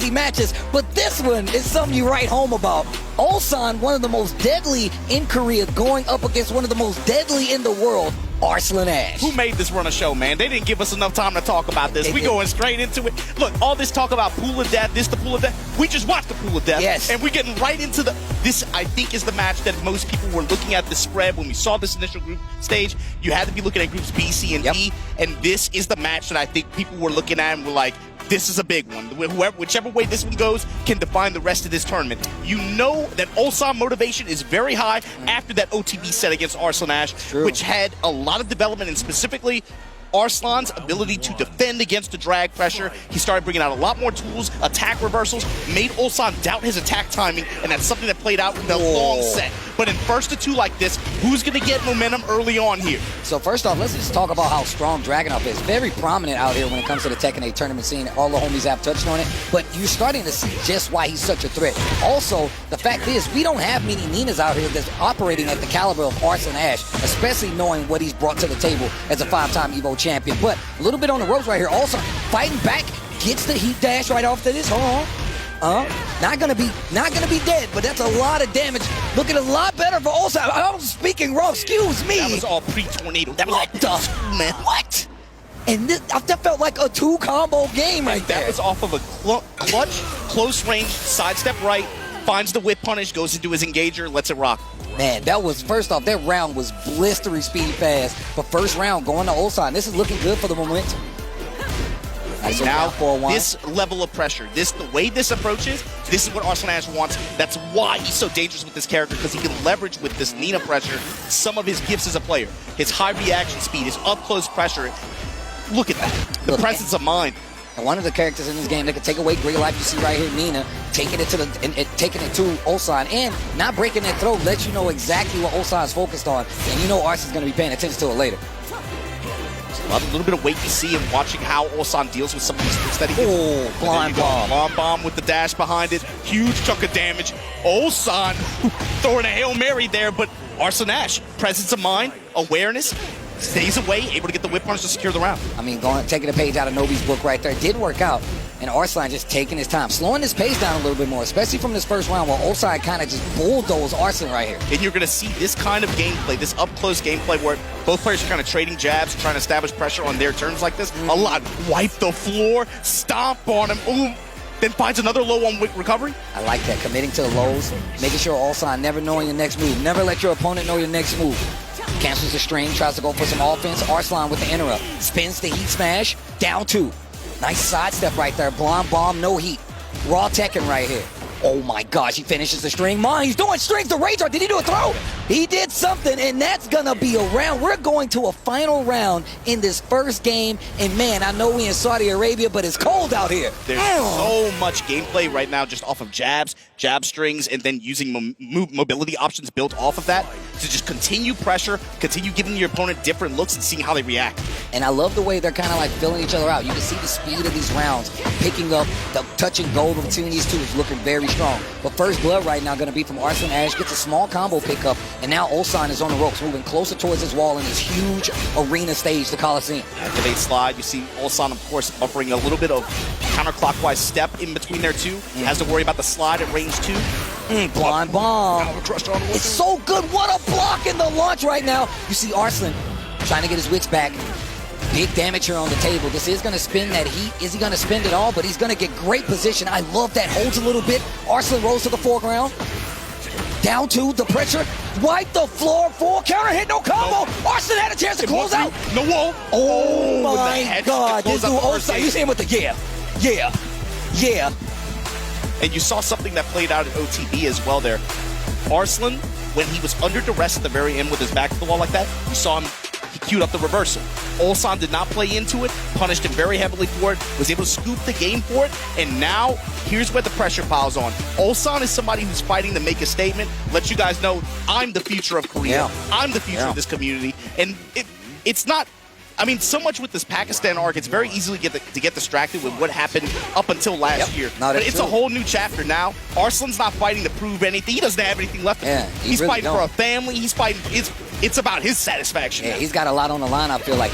easy matches, but this one is something you write home about. Ulsan, one of the most deadly in Korea, going up against one of the most deadly in the world, Arslan Ash. Who made this run a show, man? They didn't give us enough time to talk about this. We going straight into it. Look, all this talk about pool of death, the pool of death. We just watched the pool of death. Yes. And we're getting right into this, I think, is the match that most people were looking at the spread when we saw this initial group stage. You had to be looking at groups B, C, and E. And this is the match that I think people were looking at and were like, this is a big one. Whichever way this one goes can define the rest of this tournament. You know that Ulsan motivation is very high after that OTB set against Arslan Ash, which had a lot of development, and specifically Arslan's ability to defend against the drag pressure. He started bringing out a lot more tools, attack reversals, made Ulsan doubt his attack timing, and that's something that played out in the long set. But in first to two like this, who's going to get momentum early on here? So first off, let's just talk about how strong Dragunov is. Very prominent out here when it comes to the Tekken 8 tournament scene. All the homies have touched on it, but you're starting to see just why he's such a threat. Also, the fact is, we don't have many Ninas out here that's operating at the caliber of Arslan Ash, especially knowing what he's brought to the table as a 5-time EVO champion. But a little bit on the ropes right here. Also, fighting back, gets the heat dash right off to this. Not gonna be dead, but that's a lot of damage. Looking a lot better for Ulsan. I was speaking wrong. Excuse me. That was all pre-tornado. That was what the man? What? And that felt like a 2-combo game right there. That was off of a clutch, close range, sidestep right, finds the whip punish, goes into his engager, lets it rock. Man, that was, first off, that round was blistery speed fast. But first round going to Ulsan. This is looking good for the momentum. Nice. Now, this level of pressure, the way this approaches, this is what Arslan Ash wants. That's why he's so dangerous with this character, because he can leverage with this Nina pressure some of his gifts as a player. His high reaction speed, his up-close pressure. Look at that. The presence of mind. And one of the characters in this game that can take away great life, you see right here, Nina, taking it to Ulsan, and not breaking that throat lets you know exactly what Ulsan is focused on, and you know Arslan's going to be paying attention to it later. A little bit of wait to see and watching how Ulsan deals with some of these things that he gets. Oh, blind bomb. Blind bomb with the dash behind it. Huge chunk of damage. Ulsan throwing a Hail Mary there, but Arslan Ash, presence of mind, awareness, stays away, able to get the whip punch to secure the round. I mean, taking a page out of Nobi's book right there. It did work out. And Arslan just taking his time, slowing his pace down a little bit more, especially from this first round where Ulsan kind of just bulldozed Arslan right here. And you're going to see this kind of gameplay, this up-close gameplay where both players are kind of trading jabs, trying to establish pressure on their terms like this. A lot. Wipe the floor, stomp on him, ooh, then finds another low on recovery. I like that, committing to the lows, making sure Ulsan never knowing your next move. Never let your opponent know your next move. Cancels the string, tries to go for some offense. Arslan with the interrupt. Spins the heat smash, down 2. Nice sidestep right there. Blind bomb, no heat. Raw Tekken right here. Oh my gosh, he finishes the string. He's doing strings to Rage Art. Did he do a throw? He did something, and that's gonna be a round. We're going to a final round in this first game, and man, I know we in Saudi Arabia, but it's cold out here. There's so much gameplay right now just off of jabs, jab strings, and then using mobility options built off of that to just continue pressure, continue giving your opponent different looks and seeing how they react. And I love the way they're kind of like filling each other out. You can see the speed of these rounds, picking up, the touch and go between these two is looking very strong. But first blood right now going to be from Arslan Ash, gets a small combo pickup, and now Ulsan is on the ropes, moving closer towards his wall in this huge arena stage, the Coliseum. Activate slide, you see Ulsan, of course, offering a little bit of counterclockwise step in between there too. He has to worry about the slide at range 2. Blind bomb. It's so good. What a block in the launch right now. You see Arslan trying to get his wits back. Big damage here on the table. This is going to spin that heat. Is he going to spend it all? But he's going to get great position. I love that. Holds a little bit. Arslan rolls to the foreground. Down 2, the pressure. Wipe the floor. 4 counter hit. No combo. Arslan had a chance to close out. No wall. Oh my God. This dude Ulsan. You see him with the yeah. And you saw something that played out at OTB as well there. Arslan, when he was under duress at the very end with his back to the wall like that, you saw him, he queued up the reversal. Ulsan did not play into it, punished him very heavily for it, was able to scoop the game for it, and now, here's where the pressure piles on. Ulsan is somebody who's fighting to make a statement, let you guys know, I'm the future of Korea, I'm the future of this community, and it's not, I mean, so much with this Pakistan arc, it's very easy to get distracted with what happened up until last year. But it's a whole new chapter now. Arslan's not fighting to prove anything. He doesn't have anything left. Yeah, he's really fighting for a family. He's fighting. it's about his satisfaction. Yeah, he's got a lot on the line, I feel like.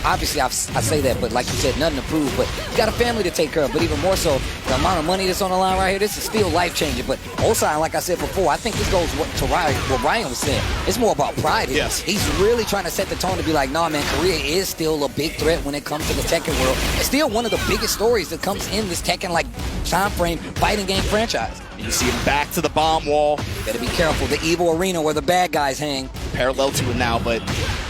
Obviously, I say that, but like you said, nothing to prove, but he's got a family to take care of, but even more so, the amount of money that's on the line right here, this is still life-changing. But Ulsan, like I said before, I think this goes to what Ryan was saying. It's more about pride. Yes. He's really trying to set the tone to be like, nah, man, Korea is still a big threat when it comes to the Tekken world. It's still one of the biggest stories that comes in this Tekken-like time frame fighting game franchise. You see him back to the bomb wall. Better be careful. The evil arena where the bad guys hang. Parallel to it now, but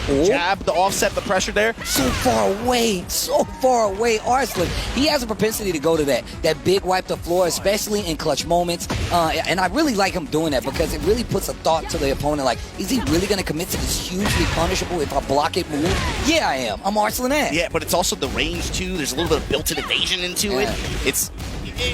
jab to offset the pressure there. So far away, Arslan. He has a propensity to go to that big wipe the floor, especially in clutch moments. And I really like him doing that because it really puts a thought to the opponent. Like, is he really going to commit to this hugely punishable if I block it move? Yeah, I am. I'm Arslan Ash. Yeah, but it's also the range too. There's a little bit of built-in evasion into it.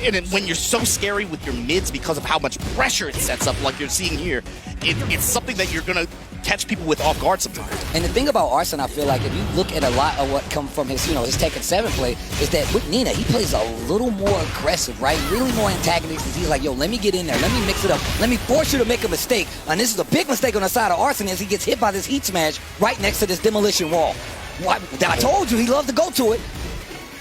And when you're so scary with your mids because of how much pressure it sets up, like you're seeing here, it's something that you're going to catch people with off guard sometimes. And the thing about Arslan, I feel like if you look at a lot of what come from his, his Tekken 7 play, is that with Nina, he plays a little more aggressive, right? Really more antagonistic. He's like, yo, let me get in there. Let me mix it up. Let me force you to make a mistake. And this is a big mistake on the side of Arslan as he gets hit by this heat smash right next to this demolition wall. I told you, he loves to go to it.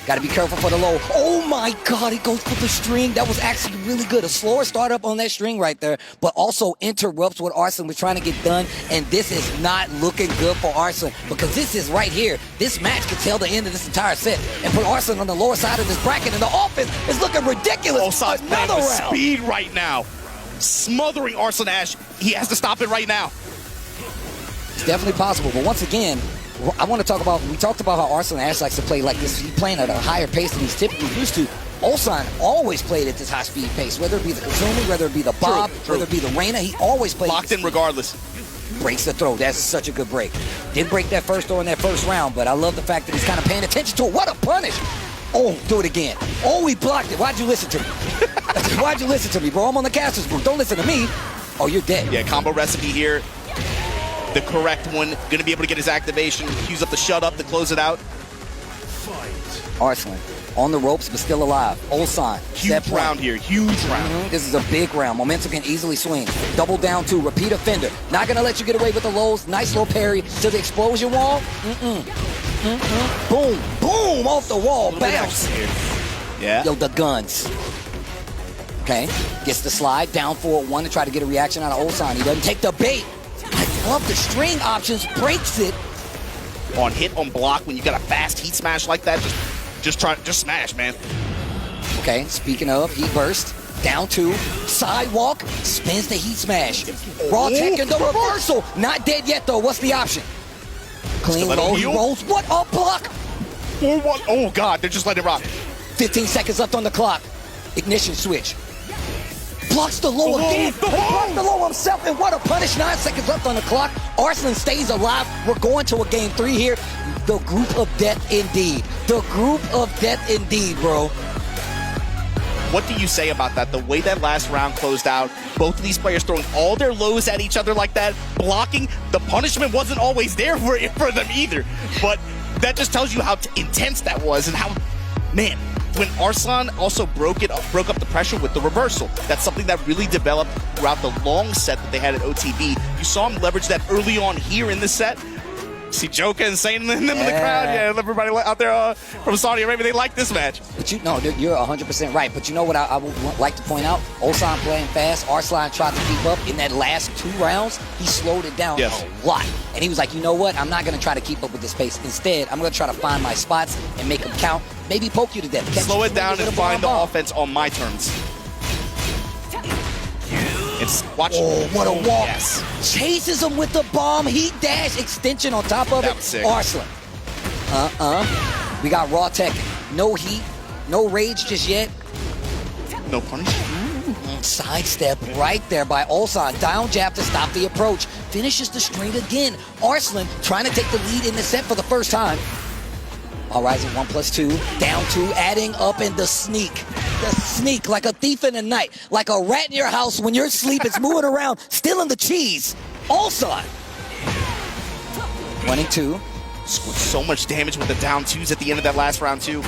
Got to be careful for the low. Oh my God, he goes for the string. That was actually really good. A slower startup on that string right there, but also interrupts what Arslan was trying to get done. And this is not looking good for Arslan because this is right here. This match could tell the end of this entire set and put Arslan on the lower side of this bracket. And the offense is looking ridiculous. Ulsan's playing with speed right now, smothering Arslan Ash. He has to stop it right now. It's definitely possible, but once again, I want to talk about, we talked about how Arslan Ash likes to play like this. He's playing at a higher pace than he's typically used to. Ulsan always played at this high-speed pace, whether it be the Kazumi, whether it be the Bob, whether it be the Reina. He always played locked in regardless. Breaks the throw. That's such a good break. Didn't break that first throw in that first round, but I love the fact that he's kind of paying attention to it. What a punish! Oh, do it again. Oh, he blocked it. Why'd you listen to me? Why'd you listen to me, bro? I'm on the caster's booth. Don't listen to me. Oh, you're dead. Yeah, combo recipe here. The correct one, going to be able to get his activation, use up the shut up to close it out. Arslan on the ropes, but still alive. Ulsan. Huge round here, huge round. This is a big round. Momentum can easily swing. Double down two, repeat offender. Not going to let you get away with the lows. Nice low parry to the explosion wall. Boom, boom, off the wall. Bounce. Yeah. Yo, the guns. Okay, gets the slide, down forward one to try to get a reaction out of Ulsan. He doesn't take the bait. I love the string options, breaks it. On hit, on block, when you got a fast heat smash like that, just smash, man. Okay, speaking of, heat burst, down two, sidewalk, spins the heat smash. Raw Tekken, the reversal. Not dead yet, though. What's the option? Clean low, he rolls. What a block! Oh, God, they're just letting it rock. 15 seconds left on the clock. Ignition switch. Blocks the low again. Blocks the low himself, and what a punish. 9 seconds left on the clock. Arslan stays alive. We're going to a game 3 here. The group of death indeed. The group of death indeed, bro. What do you say about that? The way that last round closed out, both of these players throwing all their lows at each other like that, blocking. The punishment wasn't always there for them either. But that just tells you how intense that was and how, man, when Arslan also broke up the pressure with the reversal. That's something that really developed throughout the long set that they had at OTB. You saw him leverage that early on here in the set. See Joka and saying them in the crowd. Yeah, everybody out there from Saudi Arabia, they like this match. But you're 100% right. But you know what I would like to point out? Ulsan playing fast. Arslan tried to keep up. In that last 2 rounds, he slowed it down a lot. And he was like, you know what? I'm not going to try to keep up with this pace. Instead, I'm going to try to find my spots and make them count. Maybe poke you to death. Slow it down and find the offense on my terms. Watch. Oh, what a walk. Yes. Chases him with the bomb. Heat dash extension on top of it. Sick. Arslan. We got raw Tekken. No heat. No rage just yet. No punish. Sidestep right there by Ulsan. Down jab to stop the approach. Finishes the string again. Arslan trying to take the lead in the set for the first time. All rising 1+2. Down 2. Adding up in the sneak. The sneak like a thief in the night. Like a rat in your house when you're asleep. It's moving around, stealing the cheese. Ulsan. 1 and 2. With so much damage with the down twos at the end of that last round too.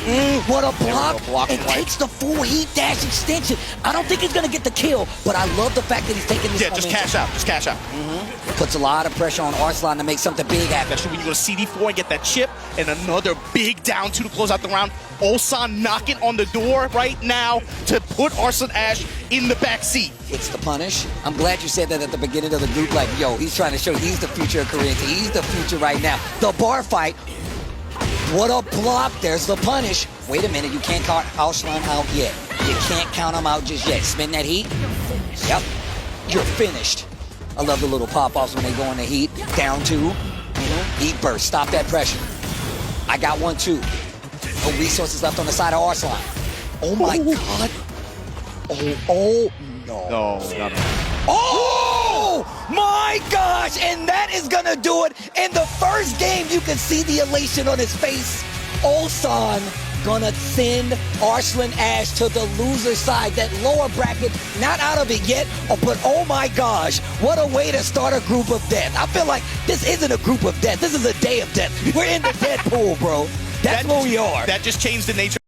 What a block. block It and takes the full heat dash extension. I don't think he's going to get the kill, but I love the fact that he's taking this Just cash out. Just cash out. Puts a lot of pressure on Arslan to make something big happen. Especially when you go to CD4 and get that chip and another big down two to close out the round. Ulsan knocking on the door right now to put Arslan Ash in the back seat. It's the punish. I'm glad you said that at the beginning of the group. Like, yo, he's trying to show he's the future of Korean. He's the future right now. The bar fight. What a block. There's the punish. Wait a minute. You can't count Arslan out yet. You can't count him out just yet. Spin that heat. Yep. You're finished. I love the little pop-offs when they go in the heat. Down two. Heat burst. Stop that pressure. I got one, too. No resources left on the side of Arslan. Oh, my God. Oh, no. No, not Oh, my gosh. And that is going to do it. In the first game, you can see the elation on his face. Ulsan gonna send Arslan Ash to the loser side. That lower bracket, not out of it yet, but oh my gosh, what a way to start a group of death. I feel like this isn't a group of death. This is a day of death. We're in the dead pool, bro. That's where we are. That just changed the nature